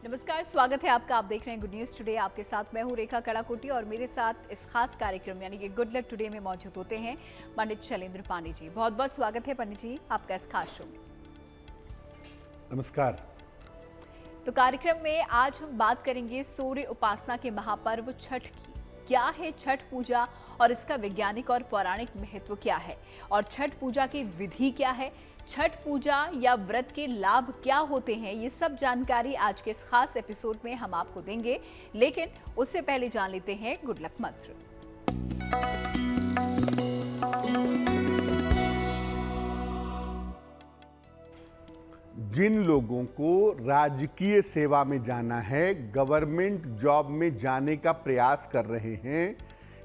नमस्कार, स्वागत है आपका। आप देख रहे हैं गुड न्यूज टुडे। आपके साथ मैं हूं रेखा कड़ाकुटी और मेरे साथ इस खास कार्यक्रम यानी कि गुड लक टुडे में मौजूद होते हैं पंडित शैलेंद्र पांडे जी। बहुत बहुत स्वागत है पंडित जी आपका इस खास शो में। नमस्कार। तो कार्यक्रम में आज हम बात करेंगे सूर्य उपासना के महापर्व छठ की। क्या है छठ पूजा और इसका वैज्ञानिक और पौराणिक महत्व क्या है, और छठ पूजा की विधि क्या है, छठ पूजा या व्रत के लाभ क्या होते हैं, ये सब जानकारी आज के इस खास एपिसोड में हम आपको देंगे। लेकिन उससे पहले जान लेते हैं गुड लक मंत्र। जिन लोगों को राजकीय सेवा में जाना है, गवर्नमेंट जॉब में जाने का प्रयास कर रहे हैं,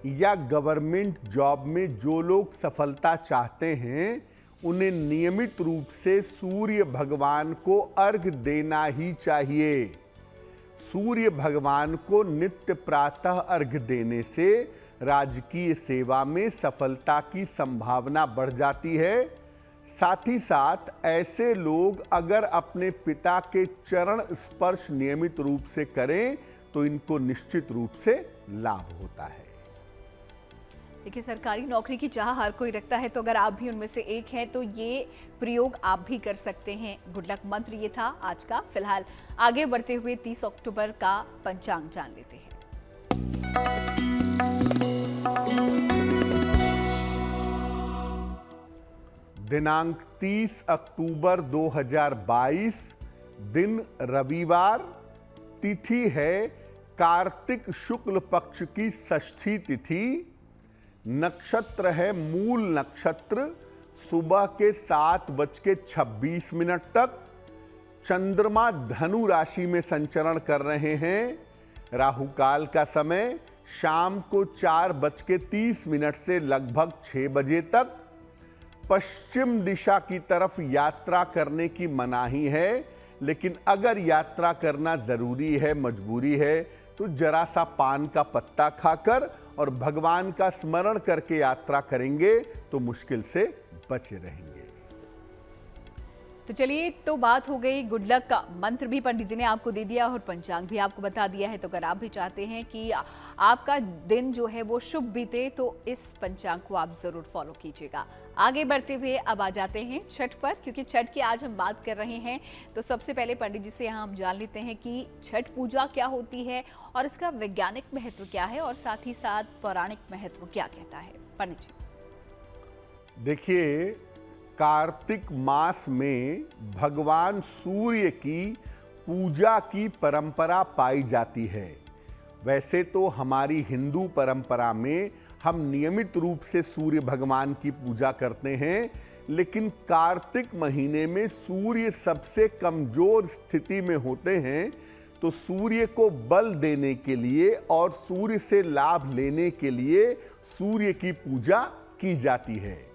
या गवर्नमेंट जॉब में जो लोग सफलता चाहते हैं, उन्हें नियमित रूप से सूर्य भगवान को अर्घ देना ही चाहिए। सूर्य भगवान को नित्य प्रातः अर्घ देने से राजकीय सेवा में सफलता की संभावना बढ़ जाती है। साथ ही साथ ऐसे लोग अगर अपने पिता के चरण स्पर्श नियमित रूप से करें तो इनको निश्चित रूप से लाभ होता है। देखिए, सरकारी नौकरी की चाह हर कोई रखता है, तो अगर आप भी उनमें से एक हैं तो ये प्रयोग आप भी कर सकते हैं। गुड लक मंत्र ये था आज का। फिलहाल आगे बढ़ते हुए 30 अक्टूबर का पंचांग जान लेते हैं। दिनांक 30 अक्टूबर 2022, दिन रविवार, तिथि है कार्तिक शुक्ल पक्ष की षष्ठी तिथि, नक्षत्र है मूल नक्षत्र, सुबह के 7:26 तक। चंद्रमा धनु राशि में संचरण कर रहे हैं। राहु काल का समय शाम को 4:30 से लगभग 6 बजे तक। पश्चिम दिशा की तरफ यात्रा करने की मनाही है, लेकिन अगर यात्रा करना जरूरी है, मजबूरी है, तो जरा सा पान का पत्ता खाकर और भगवान का स्मरण करके यात्रा करेंगे तो मुश्किल से बचे रहेंगे। तो चलिए, तो बात हो गई गुड लक का। मंत्र भी पंडित जी ने आपको दे दिया और पंचांग भी आपको बता दिया है। तो अगर आप भी चाहते हैं कि आपका दिन जो है वो शुभ बीते तो इस पंचांग को आप जरूर फॉलो कीजिएगा। आगे बढ़ते हुए अब आ जाते हैं छठ पर, क्योंकि छठ की आज हम बात कर रहे हैं। तो सबसे पहले पंडित जी से यहाँ हम जान लेते हैं कि छठ पूजा क्या होती है और इसका वैज्ञानिक महत्व क्या है, और साथ ही साथ पौराणिक महत्व क्या कहता है। पंडित जी देखिए, कार्तिक मास में भगवान सूर्य की पूजा की परंपरा पाई जाती है। वैसे तो हमारी हिंदू परंपरा में हम नियमित रूप से सूर्य भगवान की पूजा करते हैं, लेकिन कार्तिक महीने में सूर्य सबसे कमजोर स्थिति में होते हैं, तो सूर्य को बल देने के लिए और सूर्य से लाभ लेने के लिए सूर्य की पूजा की जाती है।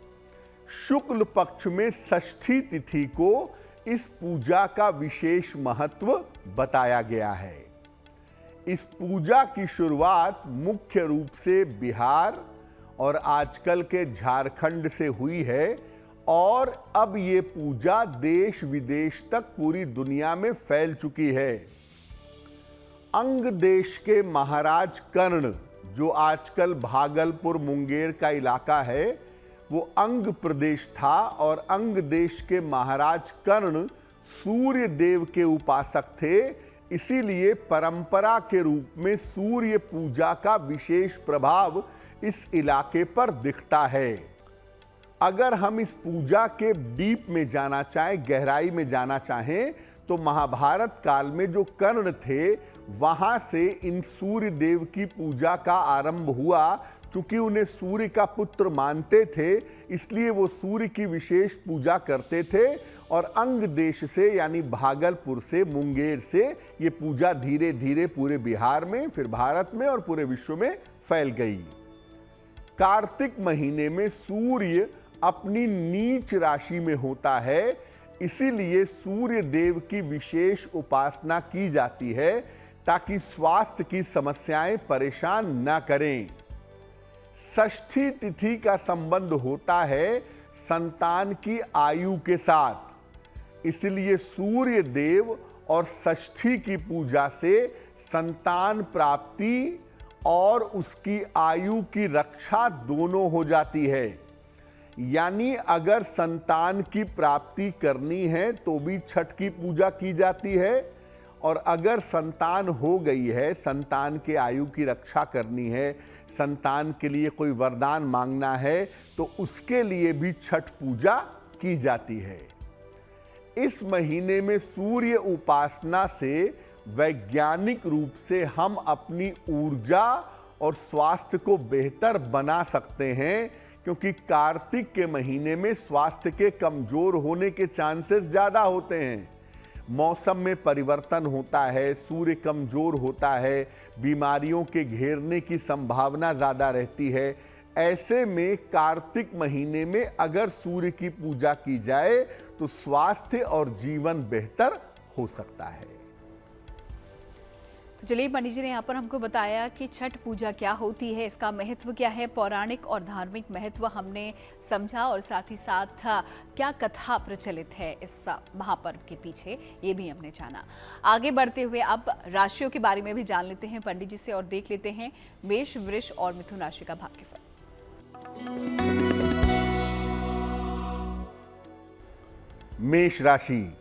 शुक्ल पक्ष में षष्ठी तिथि को इस पूजा का विशेष महत्व बताया गया है। इस पूजा की शुरुआत मुख्य रूप से बिहार और आजकल के झारखंड से हुई है, और अब ये पूजा देश विदेश तक पूरी दुनिया में फैल चुकी है। अंग देश के महाराज कर्ण, जो आजकल भागलपुर मुंगेर का इलाका है, वो अंग प्रदेश था, और अंग देश के महाराज कर्ण सूर्य देव के उपासक थे। इसीलिए परंपरा के रूप में सूर्य पूजा का विशेष प्रभाव इस इलाके पर दिखता है। अगर हम इस पूजा के डीप में जाना चाहें, गहराई में जाना चाहें, तो महाभारत काल में जो कर्ण थे, वहां से इन सूर्य देव की पूजा का आरंभ हुआ। चूंकि उन्हें सूर्य का पुत्र मानते थे, इसलिए वो सूर्य की विशेष पूजा करते थे, और अंग देश से यानी भागलपुर से, मुंगेर से ये पूजा धीरे धीरे पूरे बिहार में, फिर भारत में और पूरे विश्व में फैल गई। कार्तिक महीने में सूर्य अपनी नीच राशि में होता है, इसीलिए सूर्य देव की विशेष उपासना की जाती है, ताकि स्वास्थ्य की समस्याएं परेशान न करें। षष्ठी तिथि का संबंध होता है संतान की आयु के साथ, इसलिए सूर्य देव और षष्ठी की पूजा से संतान प्राप्ति और उसकी आयु की रक्षा दोनों हो जाती है। यानी अगर संतान की प्राप्ति करनी है तो भी छठ की पूजा की जाती है, और अगर संतान हो गई है, संतान के आयु की रक्षा करनी है, संतान के लिए कोई वरदान मांगना है, तो उसके लिए भी छठ पूजा की जाती है। इस महीने में सूर्य उपासना से वैज्ञानिक रूप से हम अपनी ऊर्जा और स्वास्थ्य को बेहतर बना सकते हैं, क्योंकि कार्तिक के महीने में स्वास्थ्य के कमजोर होने के चांसेस ज्यादा होते हैं। मौसम में परिवर्तन होता है, सूर्य कमजोर होता है, बीमारियों के घेरने की संभावना ज्यादा रहती है। ऐसे में कार्तिक महीने में अगर सूर्य की पूजा की जाए तो स्वास्थ्य और जीवन बेहतर हो सकता है। तो चलिए, पंडित जी ने यहाँ पर हमको बताया कि छठ पूजा क्या होती है, इसका महत्व क्या है, पौराणिक और धार्मिक महत्व हमने समझा, और साथ ही साथ क्या कथा प्रचलित है इस महापर्व के पीछे, ये भी हमने जाना। आगे बढ़ते हुए अब राशियों के बारे में भी जान लेते हैं पंडित जी से, और देख लेते हैं मेष, वृष और मिथुन राशि का भाग्यफल। मेष राशि,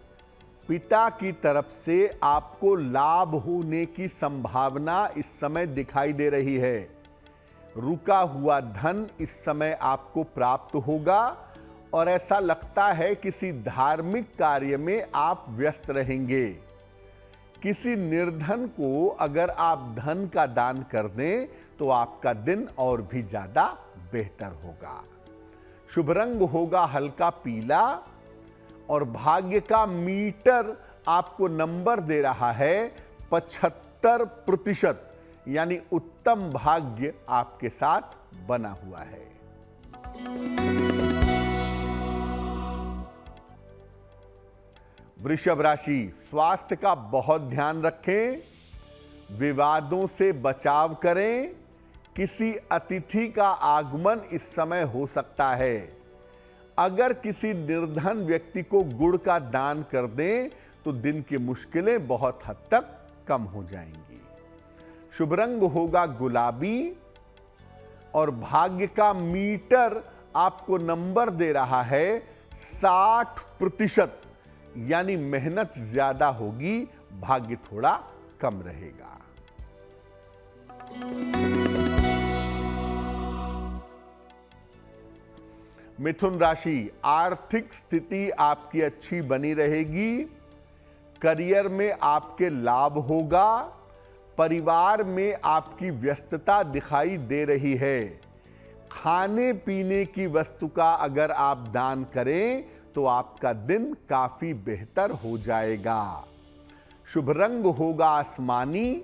पिता की तरफ से आपको लाभ होने की संभावना इस समय दिखाई दे रही है। रुका हुआ धन इस समय आपको प्राप्त होगा, और ऐसा लगता है किसी धार्मिक कार्य में आप व्यस्त रहेंगे। किसी निर्धन को अगर आप धन का दान कर दें तो आपका दिन और भी ज्यादा बेहतर होगा। शुभ रंग होगा हल्का पीला, और भाग्य का मीटर आपको नंबर दे रहा है 75%, यानी उत्तम भाग्य आपके साथ बना हुआ है। वृषभ राशि, स्वास्थ्य का बहुत ध्यान रखें, विवादों से बचाव करें। किसी अतिथि का आगमन इस समय हो सकता है। अगर किसी निर्धन व्यक्ति को गुड़ का दान कर दें तो दिन की मुश्किलें बहुत हद तक कम हो जाएंगी। शुभ रंग होगा गुलाबी, और भाग्य का मीटर आपको नंबर दे रहा है 60%, यानी मेहनत ज्यादा होगी, भाग्य थोड़ा कम रहेगा। मिथुन राशि, आर्थिक स्थिति आपकी अच्छी बनी रहेगी। करियर में आपके लाभ होगा। परिवार में आपकी व्यस्तता दिखाई दे रही है। खाने पीने की वस्तु का अगर आप दान करें तो आपका दिन काफी बेहतर हो जाएगा। शुभ रंग होगा आसमानी,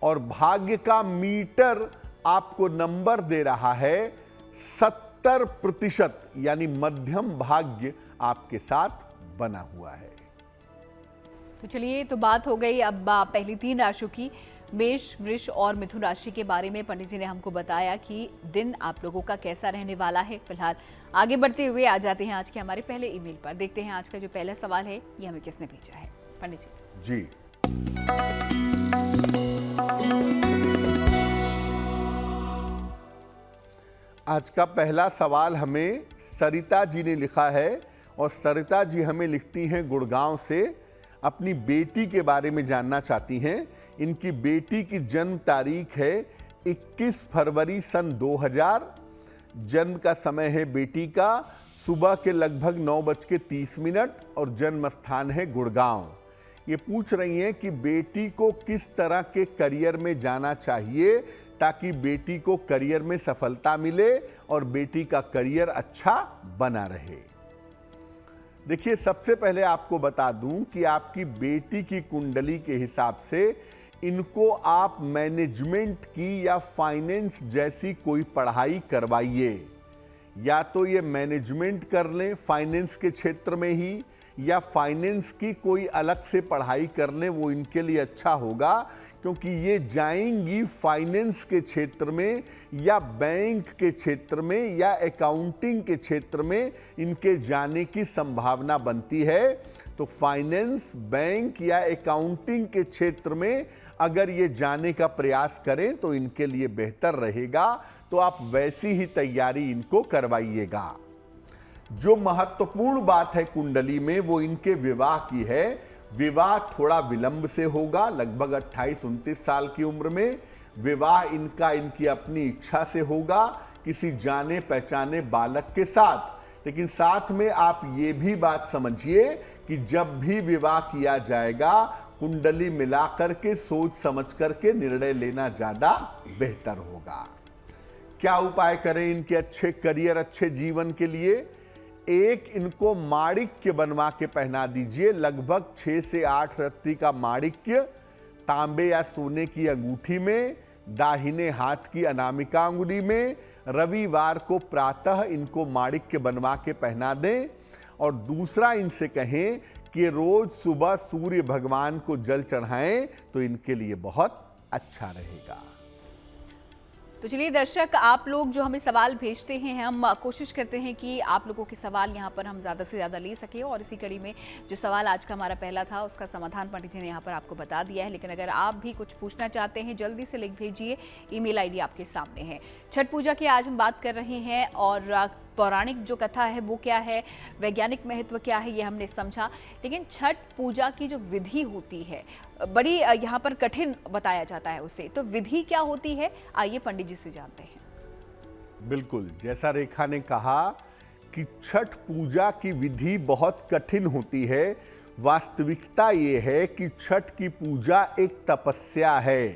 और भाग्य का मीटर आपको नंबर दे रहा है 70%, यानी मध्यम भाग्य आपके साथ बना हुआ है। तो चलिए, तो बात हो गई अब पहली 3 राशियों की, मेष, वृष और मिथुन राशि के बारे में पंडित जी ने हमको बताया कि दिन आप लोगों का कैसा रहने वाला है। फिलहाल आगे बढ़ते हुए आ जाते हैं आज के हमारे पहले ईमेल पर। देखते हैं आज का जो पहला सवाल है ये हमें किसने भेजा है। पंडित जी। आज का पहला सवाल हमें सरिता जी ने लिखा है, और सरिता जी हमें लिखती हैं गुड़गांव से। अपनी बेटी के बारे में जानना चाहती हैं। इनकी बेटी की जन्म तारीख है 21 फरवरी सन 2000। जन्म का समय है बेटी का सुबह के लगभग 9:30, और जन्म स्थान है गुड़गांव। ये पूछ रही हैं कि बेटी को किस तरह के करियर में जाना चाहिए ताकि बेटी को करियर में सफलता मिले और बेटी का करियर अच्छा बना रहे। देखिए, सबसे पहले आपको बता दूं कि आपकी बेटी की कुंडली के हिसाब से इनको आप मैनेजमेंट की या फाइनेंस जैसी कोई पढ़ाई करवाइए। या तो ये मैनेजमेंट कर लें फाइनेंस के क्षेत्र में ही, या फाइनेंस की कोई अलग से पढ़ाई कर लें, वो इनके लिए अच्छा होगा, क्योंकि ये जाएंगी फाइनेंस के क्षेत्र में या बैंक के क्षेत्र में या अकाउंटिंग के क्षेत्र में इनके जाने की संभावना बनती है। तो फाइनेंस, बैंक या अकाउंटिंग के क्षेत्र में अगर ये जाने का प्रयास करें तो इनके लिए बेहतर रहेगा। तो आप वैसी ही तैयारी इनको करवाइएगा। जो महत्वपूर्ण बात है कुंडली में वो इनके विवाह की है। विवाह थोड़ा विलंब से होगा, लगभग 28-29 साल की उम्र में विवाह इनका इनकी अपनी इच्छा से होगा, किसी जाने पहचाने बालक के साथ। लेकिन साथ में आप ये भी बात समझिए कि जब भी विवाह किया जाएगा कुंडली मिलाकर के सोच समझ करके निर्णय लेना ज्यादा बेहतर होगा। क्या उपाय करें इनके अच्छे करियर, अच्छे जीवन के लिए? एक, इनको माणिक्य बनवा के पहना दीजिए। लगभग 6 से 8 रत्ती का माणिक्य तांबे या सोने की अंगूठी में, दाहिने हाथ की अनामिका अंगुली में। रविवार को प्रातः इनको माणिक्य बनवा के पहना दें। और दूसरा, इनसे कहें कि रोज सुबह सूर्य भगवान को जल चढ़ाएं तो इनके लिए बहुत अच्छा रहेगा। तो चलिए दर्शक, आप लोग जो हमें सवाल भेजते हैं, हम कोशिश करते हैं कि आप लोगों के सवाल यहाँ पर हम ज़्यादा से ज़्यादा ले सकें। और इसी कड़ी में जो सवाल आज का हमारा पहला था उसका समाधान पंडित जी ने यहाँ पर आपको बता दिया है। लेकिन अगर आप भी कुछ पूछना चाहते हैं जल्दी से लिख भेजिए। ईमेल आईडी आपके सामने है। छठ पूजा की आज हम बात कर रहे हैं और पौराणिक जो कथा है वो क्या है, वैज्ञानिक महत्व क्या है, ये हमने समझा। लेकिन छठ पूजा की जो विधि होती है बड़ी यहाँ पर कठिन बताया जाता है उसे। तो विधि क्या होती है, आइए पंडित जी से जानते हैं। बिल्कुल, जैसा रेखा ने कहा कि छठ पूजा की विधि बहुत कठिन होती है। वास्तविकता ये है कि छठ की पूजा एक तपस्या है,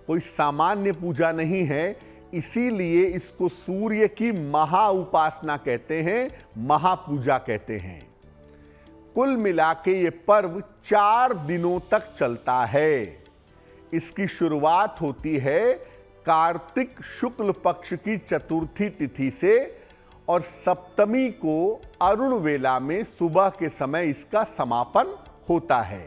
कोई सामान्य पूजा नहीं है। इसीलिए इसको सूर्य की महा उपासना कहते हैं, महापूजा कहते हैं। कुल मिला के ये पर्व 4 दिनों तक चलता है। इसकी शुरुआत होती है कार्तिक शुक्ल पक्ष की चतुर्थी तिथि से और सप्तमी को अरुण वेला में सुबह के समय इसका समापन होता है।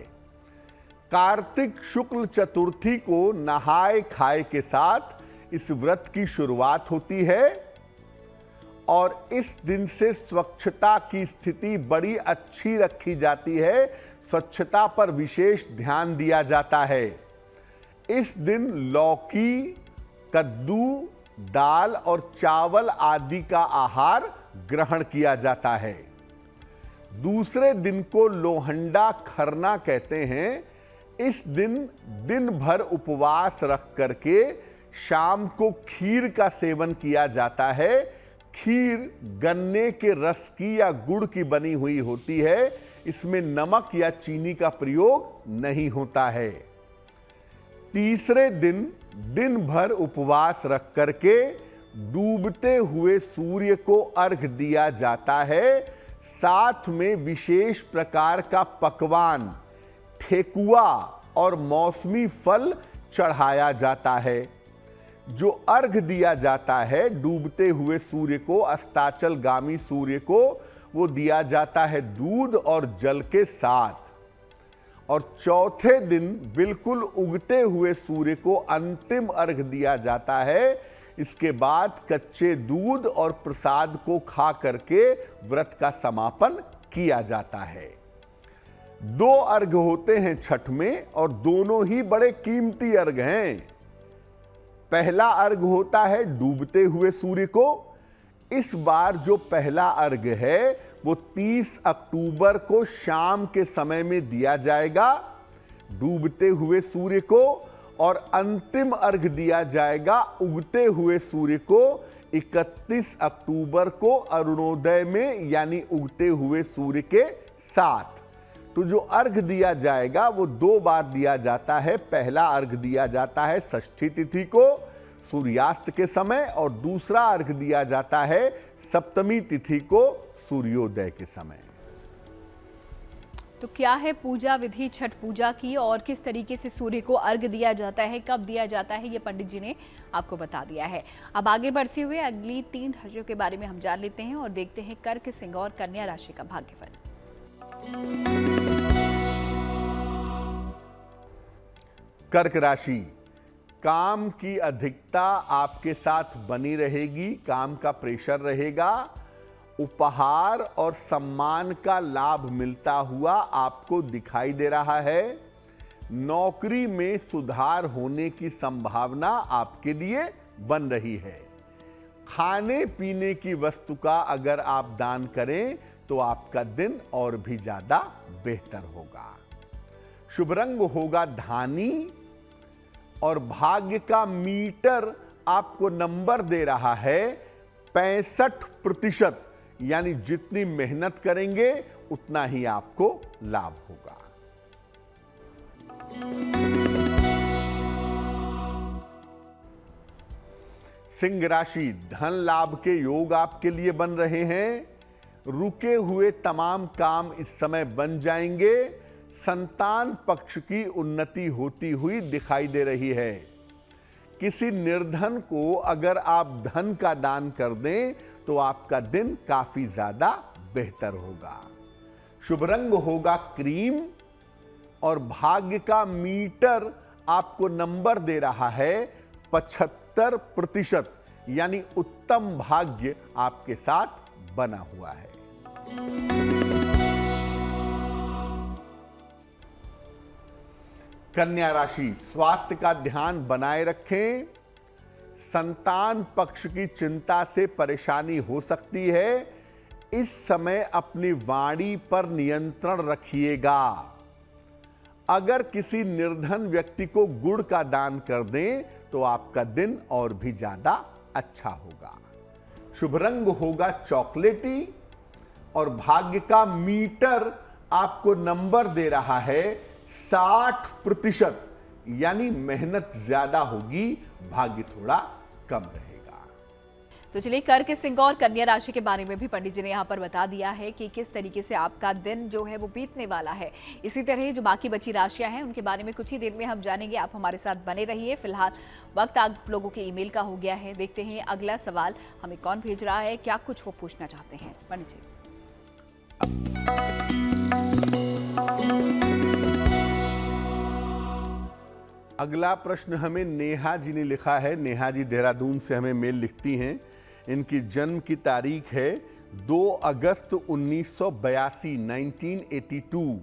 कार्तिक शुक्ल चतुर्थी को नहाए खाए के साथ इस व्रत की शुरुआत होती है और इस दिन से स्वच्छता की स्थिति बड़ी अच्छी रखी जाती है। स्वच्छता पर विशेष ध्यान दिया जाता है। इस दिन लौकी, कद्दू, दाल और चावल आदि का आहार ग्रहण किया जाता है। दूसरे दिन को लोहंडा खरना कहते हैं। इस दिन दिन भर उपवास रख करके शाम को खीर का सेवन किया जाता है। खीर गन्ने के रस की या गुड़ की बनी हुई होती है। इसमें नमक या चीनी का प्रयोग नहीं होता है। तीसरे दिन दिन भर उपवास रख करके डूबते हुए सूर्य को अर्घ दिया जाता है। साथ में विशेष प्रकार का पकवान, ठेकुआ और मौसमी फल चढ़ाया जाता है। जो अर्घ दिया जाता है डूबते हुए सूर्य को, अस्ताचलगामी सूर्य को, वो दिया जाता है दूध और जल के साथ। और चौथे दिन बिल्कुल उगते हुए सूर्य को अंतिम अर्घ दिया जाता है। इसके बाद कच्चे दूध और प्रसाद को खा करके व्रत का समापन किया जाता है। 2 अर्घ होते हैं छठ में और दोनों ही बड़े कीमती अर्घ हैं। पहला अर्घ होता है डूबते हुए सूर्य को। इस बार जो पहला अर्घ है वो 30 अक्टूबर को शाम के समय में दिया जाएगा डूबते हुए सूर्य को, और अंतिम अर्घ दिया जाएगा उगते हुए सूर्य को 31 अक्टूबर को अरुणोदय में, यानी उगते हुए सूर्य के साथ। तो जो अर्घ दिया जाएगा वो 2 बार दिया जाता है। पहला अर्घ दिया जाता है षष्ठी तिथि को सूर्यास्त के समय और दूसरा अर्घ दिया जाता है सप्तमी तिथि को सूर्योदय के समय। तो क्या है पूजा विधि छठ पूजा की और किस तरीके से सूर्य को अर्घ दिया जाता है, कब दिया जाता है, ये पंडित जी ने आपको बता दिया है। अब आगे बढ़ते हुए अगली 3 राशियों के बारे में हम जान लेते हैं और देखते हैं कर्क, सिंह और कन्या राशि का भाग्यफल। कर्क राशि, काम की अधिकता आपके साथ बनी रहेगी, काम का प्रेशर रहेगा उपहार और सम्मान का लाभ मिलता हुआ आपको दिखाई दे रहा है। नौकरी में सुधार होने की संभावना आपके लिए बन रही है। खाने पीने की वस्तु का अगर आप दान करें तो आपका दिन और भी ज्यादा बेहतर होगा। शुभ रंग होगा धानी और भाग्य का मीटर आपको नंबर दे रहा है 65%, यानी जितनी मेहनत करेंगे उतना ही आपको लाभ होगा। सिंह राशि, धन लाभ के योग आपके लिए बन रहे हैं। रुके हुए तमाम काम इस समय बन जाएंगे। संतान पक्ष की उन्नति होती हुई दिखाई दे रही है। किसी निर्धन को अगर आप धन का दान कर दें तो आपका दिन काफी ज्यादा बेहतर होगा। शुभ रंग होगा क्रीम और भाग्य का मीटर आपको नंबर दे रहा है 75%, यानी उत्तम भाग्य आपके साथ बना हुआ है। कन्या राशि, स्वास्थ्य का ध्यान बनाए रखें। संतान पक्ष की चिंता से परेशानी हो सकती है। इस समय अपनी वाणी पर नियंत्रण रखिएगा। अगर किसी निर्धन व्यक्ति को गुड़ का दान कर दें तो आपका दिन और भी ज्यादा अच्छा होगा। शुभ रंग होगा चॉकलेटी और भाग्य का मीटर आपको नंबर दे रहा है 60%, यानी मेहनत ज्यादा होगी, भाग्य थोड़ा कम रहेगा। तो चलिए, कर्क, सिंह और कन्या राशि के बारे में भी पंडित जी ने यहाँ पर बता दिया है कि किस तरीके से आपका दिन जो है वो बीतने वाला है। इसी तरह जो बाकी बची राशियां हैं उनके बारे में कुछ ही देर में हम जानेंगे। आप हमारे साथ बने रहिए। फिलहाल वक्त आप लोगों के ईमेल का हो गया है। देखते हैं अगला सवाल हमें कौन भेज रहा है, क्या कुछ वो पूछना चाहते हैं। पंडित जी, अगला प्रश्न हमें नेहा जी ने लिखा है। नेहा जी देहरादून से हमें मेल लिखती हैं। इनकी जन्म की तारीख है 2 अगस्त 1982, 1982।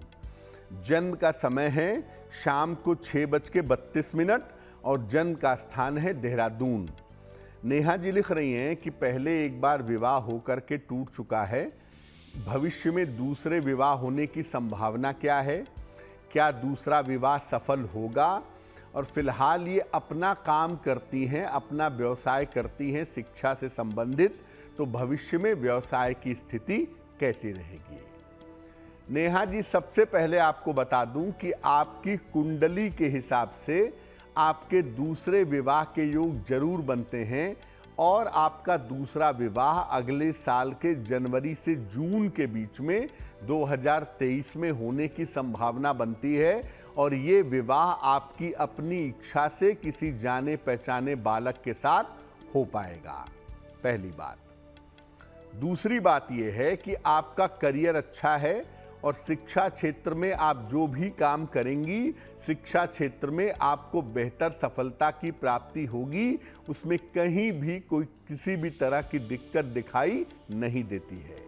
जन्म का समय है शाम को 6:32 और जन्म का स्थान है देहरादून। नेहा जी लिख रही हैं कि पहले एक बार विवाह होकर के टूट चुका है। भविष्य में दूसरे विवाह होने की संभावना क्या है? क्या दूसरा विवाह सफल होगा? और फिलहाल ये अपना काम करती हैं, अपना व्यवसाय करती हैं शिक्षा से संबंधित, तो भविष्य में व्यवसाय की स्थिति कैसी रहेगी? नेहा जी, सबसे पहले आपको बता दूं कि आपकी कुंडली के हिसाब से आपके दूसरे विवाह के योग जरूर बनते हैं और आपका दूसरा विवाह अगले साल के जनवरी से जून के बीच में 2023 में होने की संभावना बनती है और ये विवाह आपकी अपनी इच्छा से किसी जाने पहचाने बालक के साथ हो पाएगा। पहली बात। दूसरी बात यह है कि आपका करियर अच्छा है और शिक्षा क्षेत्र में आप जो भी काम करेंगी, शिक्षा क्षेत्र में आपको बेहतर सफलता की प्राप्ति होगी। उसमें कहीं भी कोई किसी भी तरह की दिक्कत दिखाई नहीं देती है।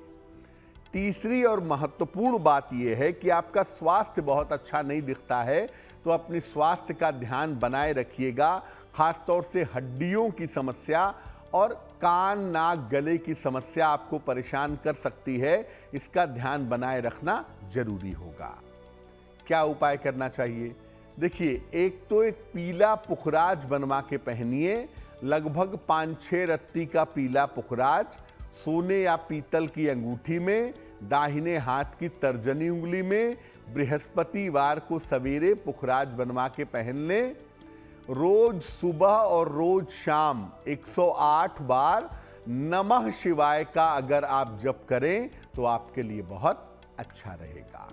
तीसरी और महत्वपूर्ण बात यह है कि आपका स्वास्थ्य बहुत अच्छा नहीं दिखता है, तो अपने स्वास्थ्य का ध्यान बनाए रखिएगा। खासतौर से हड्डियों की समस्या और कान, नाक, गले की समस्या आपको परेशान कर सकती है। इसका ध्यान बनाए रखना जरूरी होगा। क्या उपाय करना चाहिए? देखिए, एक तो एक पीला पुखराज बनवा के पहनिए। लगभग 5-6 रत्ती का पीला पुखराज सोने या पीतल की अंगूठी में, दाहिने हाथ की तर्जनी उंगली में, बृहस्पतिवार को सवेरे पुखराज बनवा के पहन लें। रोज सुबह और रोज शाम 108 बार नमः शिवाय का अगर आप जप करें तो आपके लिए बहुत अच्छा रहेगा।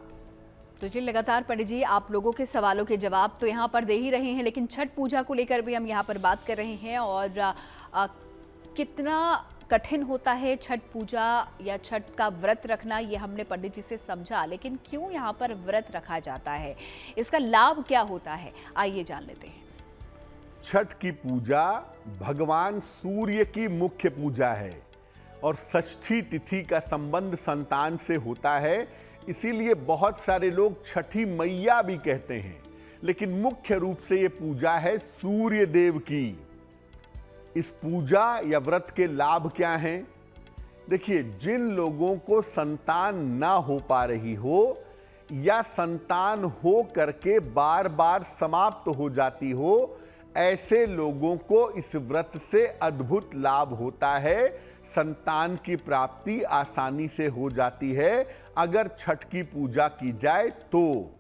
तो जी, लगातार पंडित जी आप लोगों के सवालों के जवाब तो यहाँ पर दे ही रहे हैं, लेकिन छठ पूजा को लेकर भी हम यहाँ पर बात कर रहे हैं और कितना कठिन होता है छठ पूजा या छठ का व्रत रखना, ये हमने पंडित जी से समझा, लेकिन क्यों यहाँ पर व्रत रखा जाता है, इसका लाभ क्या होता है, आइए जान लेते हैं। छठ की पूजा भगवान सूर्य की मुख्य पूजा है और षष्ठी तिथि का संबंध संतान से होता है, इसीलिए बहुत सारे लोग छठी मैया भी कहते हैं, लेकिन मुख्य रूप से ये पूजा है सूर्य देव की। इस पूजा या व्रत के लाभ क्या हैं? देखिए, जिन लोगों को संतान ना हो पा रही हो या संतान हो करके बार बार समाप्त हो जाती हो, ऐसे लोगों को इस व्रत से अद्भुत लाभ होता है। संतान की प्राप्ति आसानी से हो जाती है अगर छठ की पूजा की जाए तो।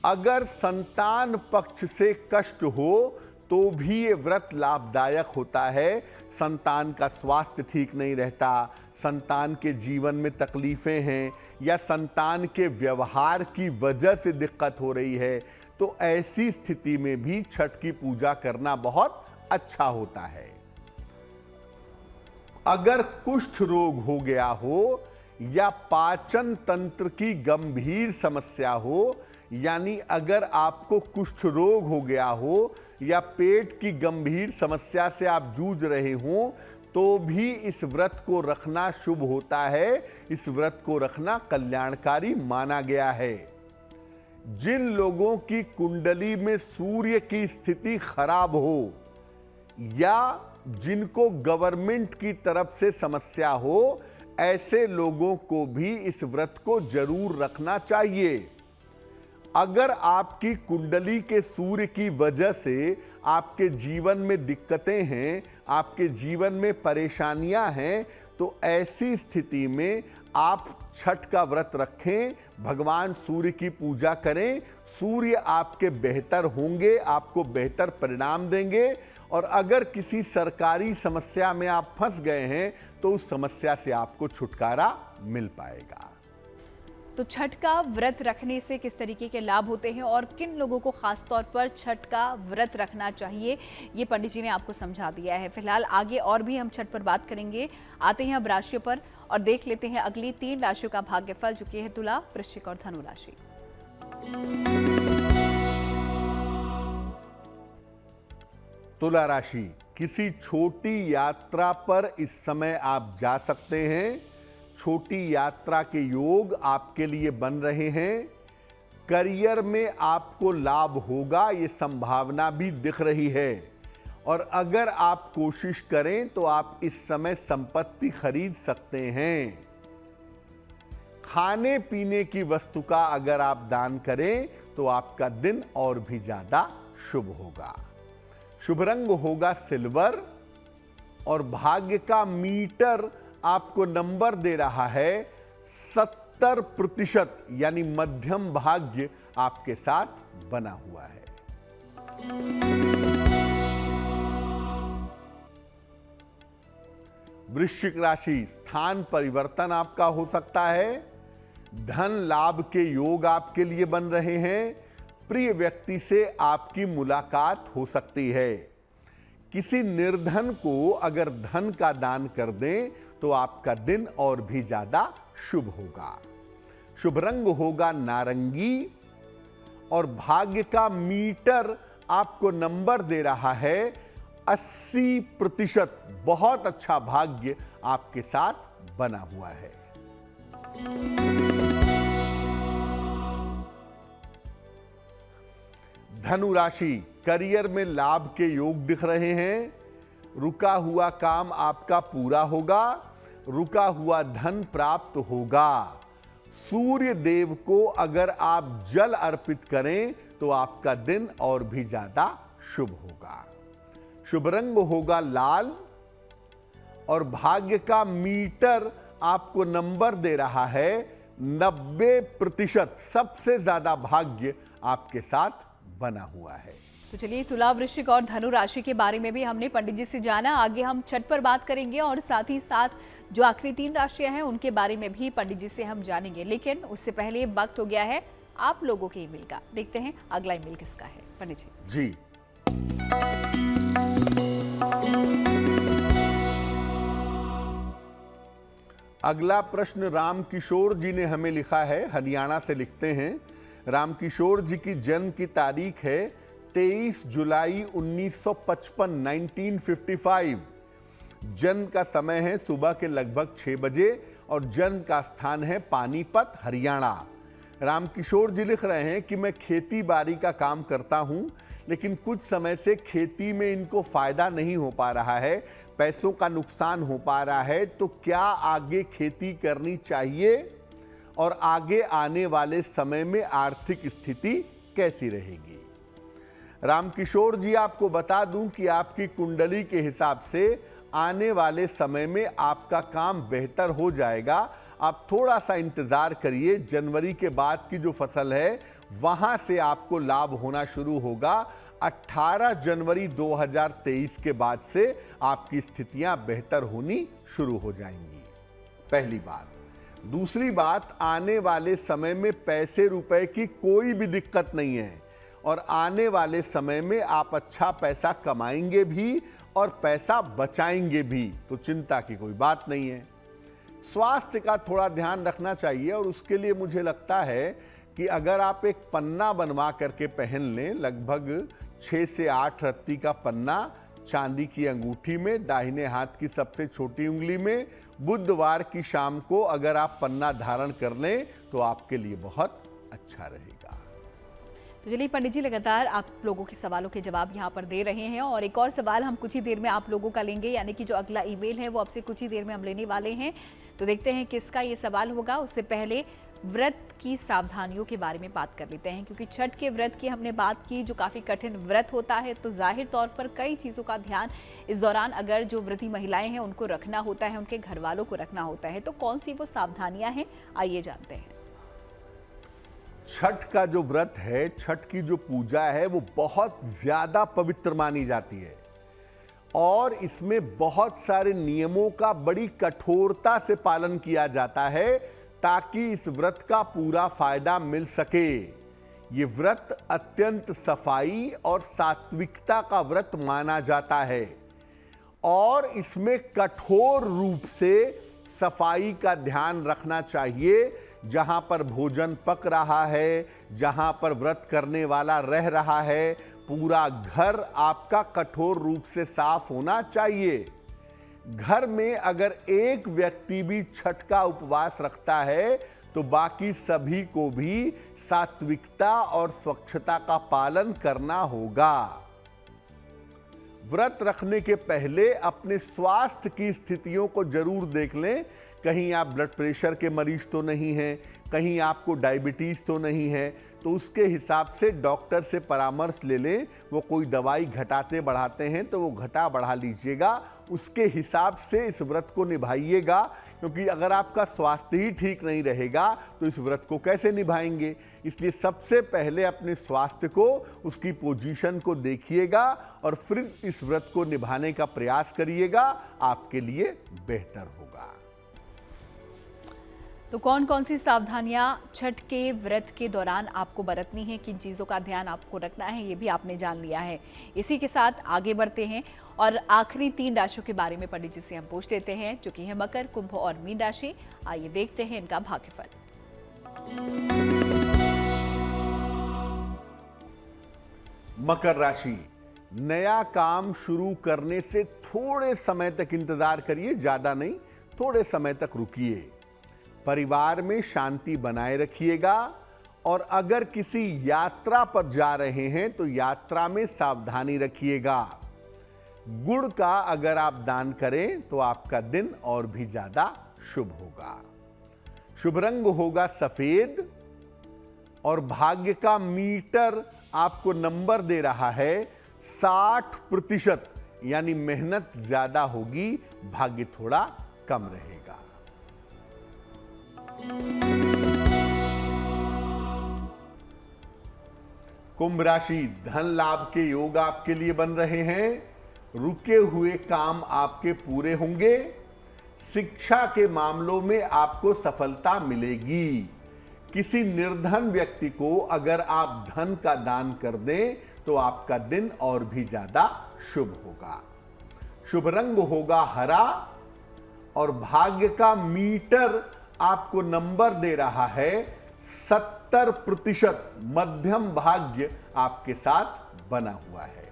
अगर संतान पक्ष से कष्ट हो तो भी ये व्रत लाभदायक होता है। संतान का स्वास्थ्य ठीक नहीं रहता, संतान के जीवन में तकलीफें हैं या संतान के व्यवहार की वजह से दिक्कत हो रही है, तो ऐसी स्थिति में भी छठ की पूजा करना बहुत अच्छा होता है। अगर कुष्ठ रोग हो गया हो या पाचन तंत्र की गंभीर समस्या हो, यानी अगर आपको कुष्ठ रोग हो गया हो या पेट की गंभीर समस्या से आप जूझ रहे हो, तो भी इस व्रत को रखना शुभ होता है। इस व्रत को रखना कल्याणकारी माना गया है। जिन लोगों की कुंडली में सूर्य की स्थिति खराब हो या जिनको गवर्नमेंट की तरफ से समस्या हो, ऐसे लोगों को भी इस व्रत को जरूर रखना चाहिए। अगर आपकी कुंडली के सूर्य की वजह से आपके जीवन में दिक्कतें हैं, आपके जीवन में परेशानियां हैं, तो ऐसी स्थिति में आप छठ का व्रत रखें, भगवान सूर्य की पूजा करें। सूर्य आपके बेहतर होंगे, आपको बेहतर परिणाम देंगे। और अगर किसी सरकारी समस्या में आप फंस गए हैं तो उस समस्या से आपको छुटकारा मिल पाएगा। तो छठ का व्रत रखने से किस तरीके के लाभ होते हैं और किन लोगों को खास तौर पर छठ का व्रत रखना चाहिए, ये पंडित जी ने आपको समझा दिया है। फिलहाल आगे और भी हम छठ पर बात करेंगे। आते हैं अब राशियों पर और देख लेते हैं अगली 3 राशियों का भाग्यफल, जो कि है तुला, वृश्चिक और धनु राशि। तुला राशि, किसी छोटी यात्रा पर इस समय आप जा सकते हैं। छोटी यात्रा के योग आपके लिए बन रहे हैं। करियर में आपको लाभ होगा, ये संभावना भी दिख रही है। और अगर आप कोशिश करें तो आप इस समय संपत्ति खरीद सकते हैं। खाने पीने की वस्तु का अगर आप दान करें तो आपका दिन और भी ज्यादा शुभ होगा। शुभ रंग होगा सिल्वर और भाग्य का मीटर आपको नंबर दे रहा है 70%, यानी मध्यम भाग्य आपके साथ बना हुआ है। वृश्चिक राशि, स्थान परिवर्तन आपका हो सकता है। धन लाभ के योग आपके लिए बन रहे हैं। प्रिय व्यक्ति से आपकी मुलाकात हो सकती है। किसी निर्धन को अगर धन का दान कर दें तो आपका दिन और भी ज्यादा शुभ होगा। शुभ रंग होगा नारंगी और भाग्य का मीटर आपको नंबर दे रहा है 80%। बहुत अच्छा भाग्य आपके साथ बना हुआ है। धनु राशि, करियर में लाभ के योग दिख रहे हैं। रुका हुआ काम आपका पूरा होगा। रुका हुआ धन प्राप्त होगा। सूर्य देव को अगर आप जल अर्पित करें तो आपका दिन और भी ज्यादा शुभ होगा। शुभ रंग होगा लाल और भाग्य का मीटर आपको नंबर दे रहा है 90%। सबसे ज्यादा भाग्य आपके साथ बना हुआ है। तो चलिए, तुला, वृश्चिक और धनु राशि के बारे में भी हमने पंडित जी से जाना। आगे हम छठ पर बात करेंगे और साथ ही साथ जो आखिरी 3 राशियां हैं उनके बारे में भी पंडित जी से हम जानेंगे। लेकिन उससे पहले वक्त हो गया है आप लोगों के ईमेल का। देखते हैं अगला ईमेल किसका है पंडित जी। जी, अगला प्रश्न रामकिशोर जी ने हमें लिखा है। हरियाणा से लिखते हैं। रामकिशोर जी की जन्म की तारीख है 23 जुलाई 1955, 1955। जन्म का समय है सुबह के लगभग 6 बजे और जन्म का स्थान है पानीपत, हरियाणा। रामकिशोर जी लिख रहे हैं कि मैं खेती बाड़ी का काम करता हूं, लेकिन कुछ समय से खेती में इनको फायदा नहीं हो पा रहा है, पैसों का नुकसान हो पा रहा है, तो क्या आगे खेती करनी चाहिए और आगे आने वाले समय में आर्थिक स्थिति कैसी रहेगी? रामकिशोर जी, आपको बता दूं कि आपकी कुंडली के हिसाब से आने वाले समय में आपका काम बेहतर हो जाएगा। आप थोड़ा सा इंतजार करिए, जनवरी के बाद की जो फसल है वहां से आपको लाभ होना शुरू होगा। 18 जनवरी 2023 के बाद से आपकी स्थितियां बेहतर होनी शुरू हो जाएंगी, पहली बात। दूसरी बात, आने वाले समय में पैसे रुपए की कोई भी दिक्कत नहीं है और आने वाले समय में आप अच्छा पैसा कमाएंगे भी और पैसा बचाएंगे भी, तो चिंता की कोई बात नहीं है। स्वास्थ्य का थोड़ा ध्यान रखना चाहिए और उसके लिए मुझे लगता है कि अगर आप एक पन्ना बनवा करके पहन लें, लगभग 6 से 8 रत्ती का पन्ना चांदी की अंगूठी में, दाहिने हाथ की सबसे छोटी उंगली में, बुधवार की शाम को अगर आप पन्ना धारण कर लें तो आपके लिए बहुत अच्छा रहेगा। तो चलिए पंडित जी, लगातार आप लोगों के सवालों के जवाब यहाँ पर दे रहे हैं और एक और सवाल हम कुछ ही देर में आप लोगों का लेंगे, यानी कि जो अगला ईमेल है वो आपसे कुछ ही देर में हम लेने वाले हैं। तो देखते हैं किसका ये सवाल होगा। उससे पहले व्रत की सावधानियों के बारे में बात कर लेते हैं, क्योंकि छठ के व्रत की हमने बात की, जो काफ़ी कठिन व्रत होता है, तो जाहिर तौर पर कई चीज़ों का ध्यान इस दौरान अगर जो व्रती महिलाएं हैं उनको रखना होता है, उनके घर वालों को रखना होता है। तो कौन सी वो सावधानियां हैं, आइए जानते हैं। छठ का जो व्रत है, छठ की जो पूजा है, वो बहुत ज्यादा पवित्र मानी जाती है और इसमें बहुत सारे नियमों का बड़ी कठोरता से पालन किया जाता है ताकि इस व्रत का पूरा फायदा मिल सके। ये व्रत अत्यंत सफाई और सात्विकता का व्रत माना जाता है और इसमें कठोर रूप से सफाई का ध्यान रखना चाहिए। जहां पर भोजन पक रहा है, जहां पर व्रत करने वाला रह रहा है, पूरा घर आपका कठोर रूप से साफ होना चाहिए। घर में अगर एक व्यक्ति भी छठ का उपवास रखता है तो बाकी सभी को भी सात्विकता और स्वच्छता का पालन करना होगा। व्रत रखने के पहले अपने स्वास्थ्य की स्थितियों को जरूर देख लें। कहीं आप ब्लड प्रेशर के मरीज तो नहीं हैं, कहीं आपको डायबिटीज तो नहीं है, तो उसके हिसाब से डॉक्टर से परामर्श ले लें। वो कोई दवाई घटाते बढ़ाते हैं तो वो घटा बढ़ा लीजिएगा, उसके हिसाब से इस व्रत को निभाइएगा, क्योंकि अगर आपका स्वास्थ्य ही ठीक नहीं रहेगा तो इस व्रत को कैसे निभाएंगे। इसलिए सबसे पहले अपने स्वास्थ्य को, उसकी पोजीशन को देखिएगा और फिर इस व्रत को निभाने का प्रयास करिएगा, आपके लिए बेहतर होगा। तो कौन कौन सी सावधानियां छठ के व्रत के दौरान आपको बरतनी है, किन चीज़ों का ध्यान आपको रखना है, ये भी आपने जान लिया है। इसी के साथ आगे बढ़ते हैं और आखिरी 3 राशियों के बारे में पंडित जी से हम पूछ लेते हैं, जो कि है मकर, कुंभ और मीन राशि। आइए देखते हैं इनका भाग्यफल। मकर राशि, नया काम शुरू करने से थोड़े समय तक इंतजार करिए, ज्यादा नहीं, थोड़े समय तक रुकिए। परिवार में शांति बनाए रखिएगा और अगर किसी यात्रा पर जा रहे हैं तो यात्रा में सावधानी रखिएगा। गुड़ का अगर आप दान करें तो आपका दिन और भी ज्यादा शुभ होगा। शुभ रंग होगा सफेद और भाग्य का मीटर आपको नंबर दे रहा है 60%, यानी मेहनत ज्यादा होगी, भाग्य थोड़ा कम रहेगा। कुंभ राशि, धन लाभ के योग आपके लिए बन रहे हैं। रुके हुए काम आपके पूरे होंगे। शिक्षा के मामलों में आपको सफलता मिलेगी। किसी निर्धन व्यक्ति को अगर आप धन का दान कर दें तो आपका दिन और भी ज्यादा शुभ होगा। शुभ रंग होगा हरा और भाग्य का मीटर आपको नंबर दे रहा है 70%। मध्यम भाग्य आपके साथ बना हुआ है।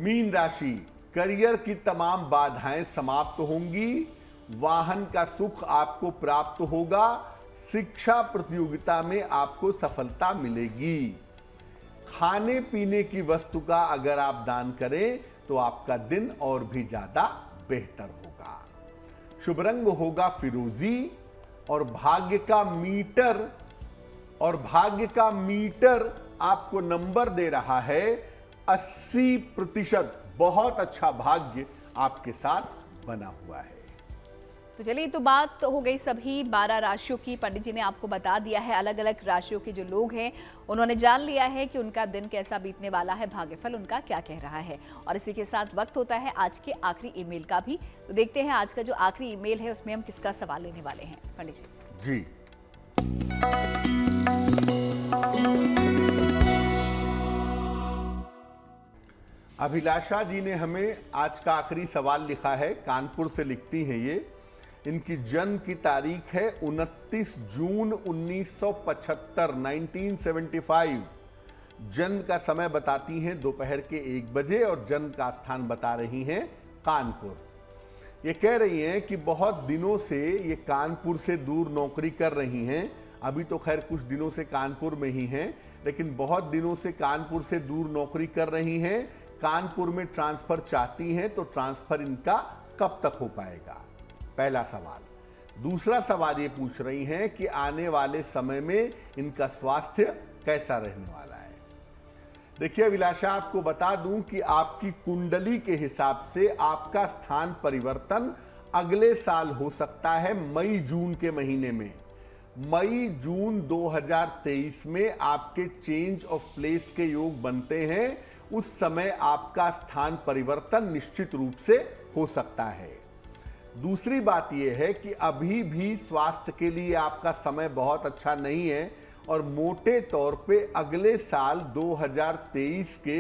मीन राशि, करियर की तमाम बाधाएं समाप्त होंगी, वाहन का सुख आपको प्राप्त होगा, शिक्षा प्रतियोगिता में आपको सफलता मिलेगी। खाने पीने की वस्तु का अगर आप दान करें तो आपका दिन और भी ज्यादा बेहतर होगा। शुभ रंग होगा फिरोजी और भाग्य का मीटर आपको नंबर दे रहा है 80%। बहुत अच्छा भाग्य आपके साथ बना हुआ है। तो चलिए, तो बात हो गई सभी 12 राशियों की। पंडित जी ने आपको बता दिया है अलग अलग राशियों के जो लोग हैं उन्होंने जान लिया है कि उनका दिन कैसा बीतने वाला है, भाग्यफल उनका क्या कह रहा है। और इसी के साथ वक्त होता है आज के आखिरी ईमेल का भी। तो देखते हैं आज का जो आखिरी ईमेल है उसमें हम किसका सवाल लेने वाले हैं। पंडित जी अभिलाषा जी ने हमें आज का आखिरी सवाल लिखा है, कानपुर से लिखती हैं ये। इनकी जन्म की तारीख है 29 जून 1975, 1975। जन्म का समय बताती हैं दोपहर के 1 बजे और जन्म का स्थान बता रही हैं कानपुर। ये कह रही हैं कि बहुत दिनों से ये कानपुर से दूर नौकरी कर रही हैं। अभी तो खैर कुछ दिनों से कानपुर में ही हैं, लेकिन बहुत दिनों से कानपुर से दूर नौकरी कर रही हैं। कानपुर में ट्रांसफर चाहती हैं, तो ट्रांसफर इनका कब तक हो पाएगा? पहला सवाल। दूसरा सवाल ये पूछ रही हैं कि आने वाले समय में इनका स्वास्थ्य कैसा रहने वाला है। देखिए अभिलाषा, आपको बता दूं कि आपकी कुंडली के हिसाब से आपका स्थान परिवर्तन अगले साल हो सकता है, मई जून के महीने में। मई जून 2023 में आपके चेंज ऑफ प्लेस के योग बनते हैं। उस समय आपका स्थान परिवर्तन निश्चित रूप से हो सकता है। दूसरी बात यह है कि अभी भी स्वास्थ्य के लिए आपका समय बहुत अच्छा नहीं है और मोटे तौर पे अगले साल 2023 के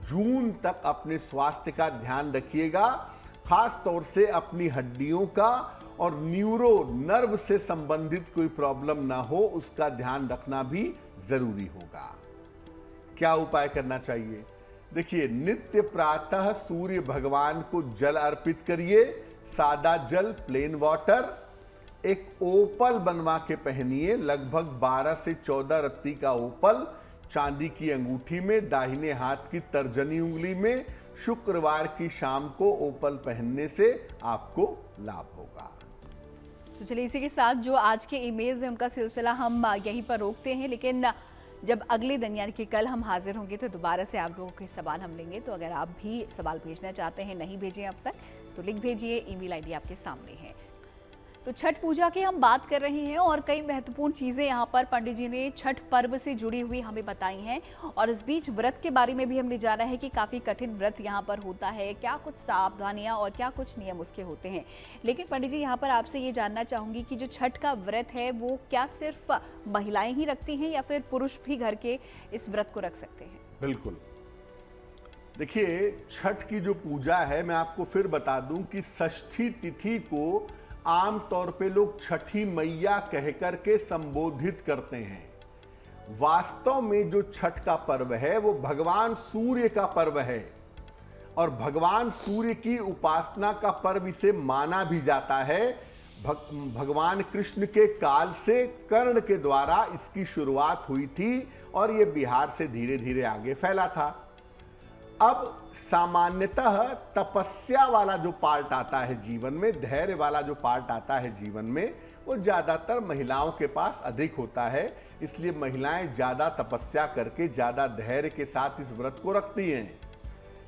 जून तक अपने स्वास्थ्य का ध्यान रखिएगा। खास तौर से अपनी हड्डियों का और नर्व से संबंधित कोई प्रॉब्लम ना हो, उसका ध्यान रखना भी जरूरी होगा। क्या उपाय करना चाहिए? देखिए, नित्य प्रातः सूर्य भगवान को जल अर्पित करिए, सादा जल, प्लेन वाटर। एक ओपल बनवा के पहनिए, लगभग 12 से 14 रत्ती का ओपल, चांदी की अंगूठी में, दाहिने हाथ की तर्जनी उंगली में। शुक्रवार की शाम को ओपल पहनने से आपको लाभ होगा। तो चलिए, इसी के साथ जो आज के ईमेल्स हैं उनका सिलसिला हम यहीं पर रोकते हैं, लेकिन जब अगले दिन यानी कि कल हम हाजिर होंगे तो दोबारा से आप लोगों के सवाल हम लेंगे। तो अगर आप भी सवाल भेजना चाहते हैं, नहीं भेजे अब तक, तो लिख भेजिए। ईमेल आईडी आपके सामने है। तो छठ पूजा की हम बात कर रहे हैं और कई महत्वपूर्ण चीज़ें यहाँ पर पंडित जी ने छठ पर्व से जुड़ी हुई हमें बताई हैं। और इस बीच व्रत के बारे में भी हमने जाना है कि काफ़ी कठिन व्रत यहाँ पर होता है, क्या कुछ सावधानियाँ और क्या कुछ नियम उसके होते हैं। लेकिन पंडित जी, यहाँ पर आपसे ये जानना चाहूँगी कि जो छठ का व्रत है वो क्या सिर्फ महिलाएं ही रखती हैं या फिर पुरुष भी घर के इस व्रत को रख सकते हैं? बिल्कुल। देखिए, छठ की जो पूजा है, मैं आपको फिर बता दूं कि षष्ठी तिथि को आम तौर पे लोग छठी मैया कहकर के संबोधित करते हैं। वास्तव में जो छठ का पर्व है वो भगवान सूर्य का पर्व है और भगवान सूर्य की उपासना का पर्व इसे माना भी जाता है। भगवान कृष्ण के काल से कर्ण के द्वारा इसकी शुरुआत हुई थी और ये बिहार से धीरे धीरे आगे फैला था। अब सामान्यतः तपस्या वाला जो पार्ट आता है जीवन में, धैर्य वाला जो पार्ट आता है जीवन में, वो ज़्यादातर महिलाओं के पास अधिक होता है। इसलिए महिलाएं ज़्यादा तपस्या करके, ज़्यादा धैर्य के साथ इस व्रत को रखती हैं।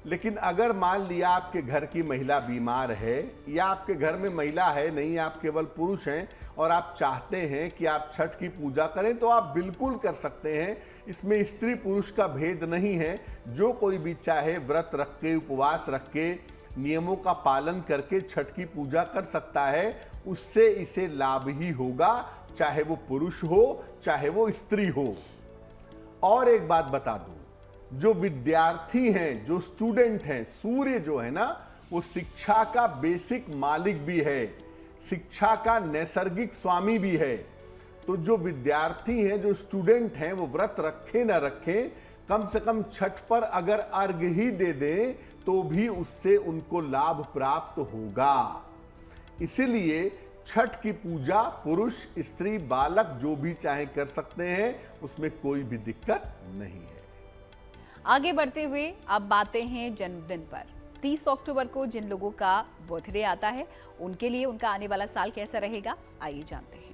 लेकिन अगर मान लिया आपके घर की महिला बीमार है या आपके घर में महिला है नहीं, आप केवल पुरुष हैं और आप चाहते हैं कि आप छठ की पूजा करें, तो आप बिल्कुल कर सकते हैं। इसमें स्त्री पुरुष का भेद नहीं है। जो कोई भी चाहे व्रत रख के, उपवास रख के, नियमों का पालन करके छठ की पूजा कर सकता है। उससे इसे लाभ ही होगा, चाहे वो पुरुष हो चाहे वो स्त्री हो। और एक बात बता दूं, जो विद्यार्थी हैं, जो स्टूडेंट हैं, सूर्य जो है ना, वो शिक्षा का बेसिक मालिक भी है, शिक्षा का नैसर्गिक स्वामी भी है। तो जो विद्यार्थी हैं, जो स्टूडेंट हैं, वो व्रत रखें ना रखें, कम से कम छठ पर अगर अर्घ ही दे दें तो भी उससे उनको लाभ प्राप्त होगा। इसलिए छठ की पूजा पुरुष, स्त्री, बालक जो भी चाहे कर सकते हैं, उसमें कोई भी दिक्कत नहीं है। आगे बढ़ते हुए अब बातें हैं जन्मदिन पर। 30 अक्टूबर को जिन लोगों का बर्थडे आता है, उनके लिए उनका आने वाला साल कैसा रहेगा, आइए जानते हैं।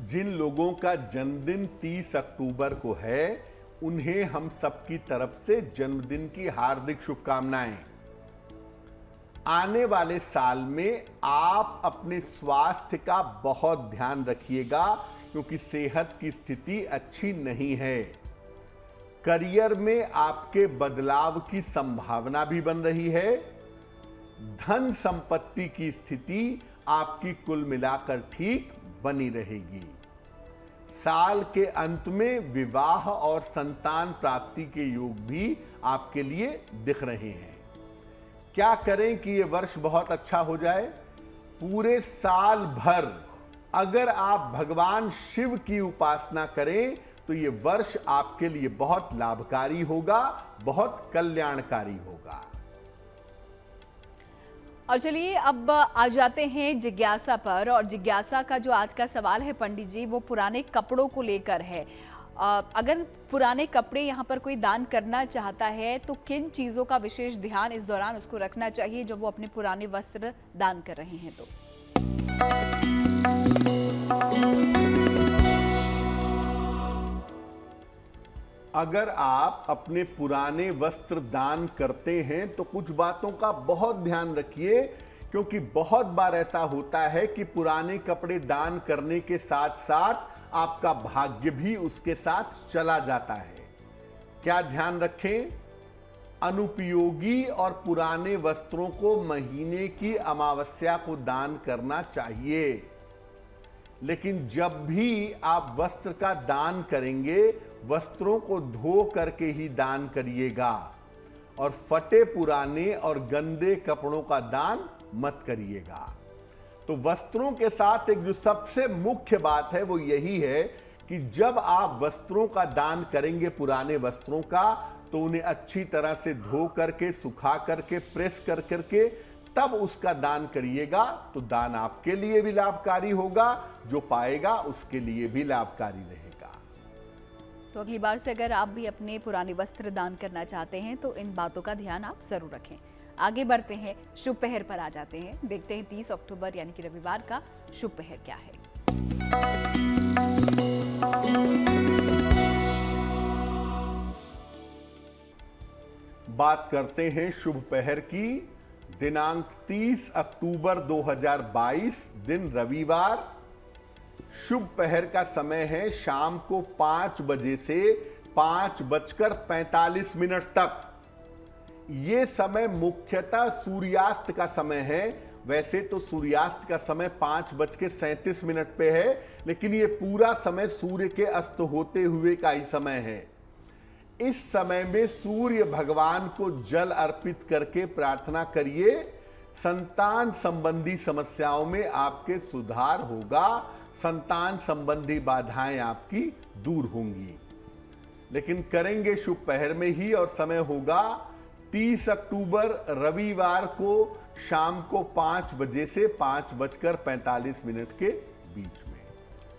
जिन लोगों का जन्मदिन 30 अक्टूबर को है, उन्हें हम सबकी तरफ से जन्मदिन की हार्दिक शुभकामनाएं। आने वाले साल में आप अपने स्वास्थ्य का बहुत ध्यान रखिएगा, क्योंकि सेहत की स्थिति अच्छी नहीं है। करियर में आपके बदलाव की संभावना भी बन रही है। धन संपत्ति की स्थिति आपकी कुल मिलाकर ठीक बनी रहेगी। साल के अंत में विवाह और संतान प्राप्ति के योग भी आपके लिए दिख रहे हैं। क्या करें कि यह वर्ष बहुत अच्छा हो जाए? पूरे साल भर अगर आप भगवान शिव की उपासना करें तो यह वर्ष आपके लिए बहुत लाभकारी होगा, बहुत कल्याणकारी होगा। और चलिए अब आ जाते हैं जिज्ञासा पर। और जिज्ञासा का जो आज का सवाल है पंडित जी, वो पुराने कपड़ों को लेकर है। अगर पुराने कपड़े यहाँ पर कोई दान करना चाहता है तो किन चीज़ों का विशेष ध्यान इस दौरान उसको रखना चाहिए जब वो अपने पुराने वस्त्र दान कर रहे हैं तो? अगर आप अपने पुराने वस्त्र दान करते हैं तो कुछ बातों का बहुत ध्यान रखिए, क्योंकि बहुत बार ऐसा होता है कि पुराने कपड़े दान करने के साथ साथ आपका भाग्य भी उसके साथ चला जाता है। क्या ध्यान रखें? अनुपयोगी और पुराने वस्त्रों को महीने की अमावस्या को दान करना चाहिए। लेकिन जब भी आप वस्त्र का दान करेंगे, वस्त्रों को धो करके ही दान करिएगा, और फटे पुराने और गंदे कपड़ों का दान मत करिएगा। तो वस्त्रों के साथ एक जो सबसे मुख्य बात है वो यही है कि जब आप वस्त्रों का दान करेंगे, पुराने वस्त्रों का, तो उन्हें अच्छी तरह से धो करके, सुखा करके, प्रेस कर करके तब उसका दान करिएगा। तो दान आपके लिए भी लाभकारी होगा, जो पाएगा उसके लिए भी लाभकारी रहेगा। तो अगली बार से अगर आप भी अपने पुराने वस्त्र दान करना चाहते हैं तो इन बातों का ध्यान आप जरूर रखें। आगे बढ़ते हैं, शुभ पहर पर आ जाते हैं। देखते हैं 30 अक्टूबर यानी कि रविवार का शुभ पहर क्या है। बात करते हैं शुभ पहर की। दिनांक 30 अक्टूबर 2022, दिन रविवार। शुभ पहर का समय है शाम को 5 बजे से 5:45 तक। ये समय मुख्यतः सूर्यास्त का समय है। वैसे तो सूर्यास्त का समय 5:37 पे है, लेकिन ये पूरा समय सूर्य के अस्त होते हुए का ही समय है। इस समय में सूर्य भगवान को जल अर्पित करके प्रार्थना करिए। संतान संबंधी समस्याओं में आपके सुधार होगा, संतान संबंधी बाधाएं आपकी दूर होंगी। लेकिन करेंगे शुभ पहर में ही, और समय होगा 30 अक्टूबर रविवार को शाम को 5 बजे से 5:45 के बीच में।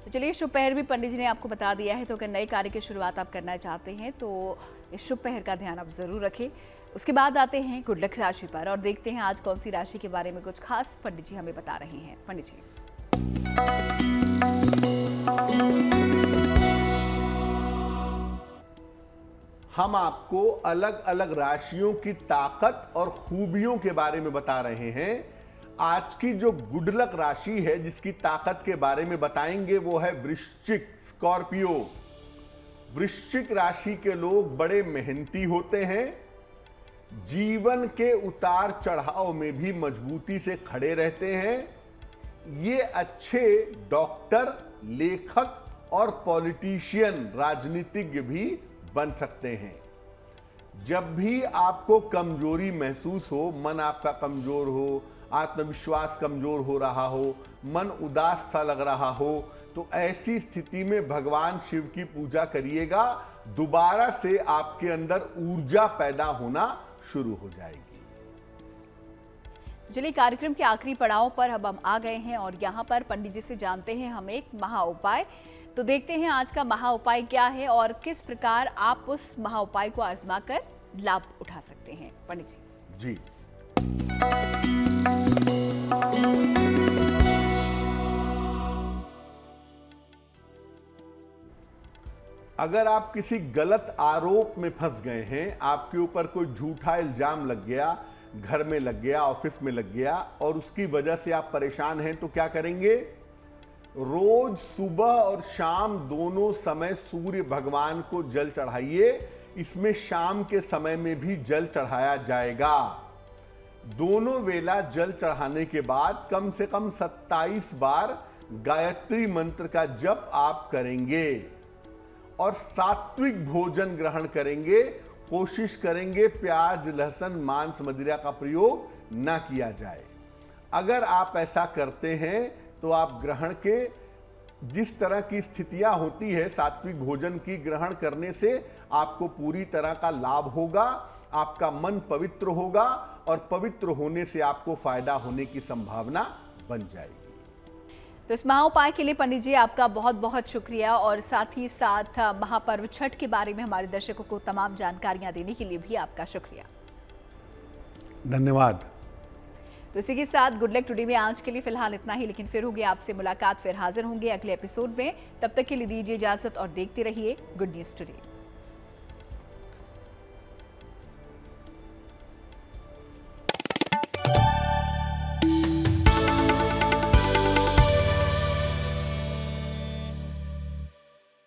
तो चलिए, शुभ पहर भी पंडित जी ने आपको बता दिया है। तो अगर नए कार्य की शुरुआत आप करना चाहते हैं तो इस शुभ पहर का ध्यान आप जरूर रखें। उसके बाद आते हैं गुड लक राशि पर और देखते हैं आज कौन सी राशि के बारे में कुछ खास पंडित जी हमें बता रहे हैं। पंडित जी, हम आपको अलग अलग राशियों की ताकत और खूबियों के बारे में बता रहे हैं। आज की जो गुड लक राशि है जिसकी ताकत के बारे में बताएंगे वो है वृश्चिक, स्कॉर्पियो। वृश्चिक राशि के लोग बड़े मेहनती होते हैं, जीवन के उतार चढ़ाव में भी मजबूती से खड़े रहते हैं। ये अच्छे डॉक्टर, लेखक और पॉलिटिशियन, राजनीतिज्ञ भी बन सकते हैं। जब भी आपको कमजोरी महसूस हो, मन आपका कमजोर हो, आत्मविश्वास कमजोर हो रहा हो, मन उदास सा लग रहा हो, तो ऐसी स्थिति में भगवान शिव की पूजा करिएगा, दोबारा से आपके अंदर ऊर्जा पैदा होना शुरू हो जाएगी। चलिए, कार्यक्रम के आखिरी पड़ाव पर अब हम आ गए हैं और यहाँ पर पंडित जी से जानते हैं हम एक महा उपाय। तो देखते हैं आज का महा उपाय क्या है और किस प्रकार आप उस महा उपाय को आजमा कर लाभ उठा सकते हैं। पंडित जी। अगर आप किसी गलत आरोप में फंस गए हैं, आपके ऊपर कोई झूठा इल्जाम लग गया, घर में लग गया, ऑफिस में लग गया और उसकी वजह से आप परेशान हैं, तो क्या करेंगे? रोज सुबह और शाम दोनों समय सूर्य भगवान को जल चढ़ाइए। इसमें शाम के समय में भी जल चढ़ाया जाएगा। दोनों वेला जल चढ़ाने के बाद कम से कम 27 बार गायत्री मंत्र का जप आप करेंगे और सात्विक भोजन ग्रहण करेंगे। कोशिश करेंगे प्याज, लहसुन, मांस, मदिरा का प्रयोग ना किया जाए। अगर आप ऐसा करते हैं तो आप ग्रहण के जिस तरह की स्थितियां होती है सात्विक भोजन की ग्रहण करने से आपको पूरी तरह का लाभ होगा, आपका मन पवित्र होगा और पवित्र होने से आपको फायदा होने की संभावना बन जाएगी। तो इस महा उपाय के लिए पंडित जी आपका बहुत बहुत शुक्रिया और साथ ही साथ महापर्व छठ के बारे में हमारे दर्शकों को तमाम जानकारियां देने के लिए भी आपका शुक्रिया। धन्यवाद। तो इसी के साथ गुड लक टुडे में आज के लिए फिलहाल इतना ही, लेकिन फिर होगी आपसे मुलाकात, फिर हाजिर होंगे अगले एपिसोड में। तब तक के लिए दीजिए इजाजत और देखते रहिए गुड न्यूज टुडे।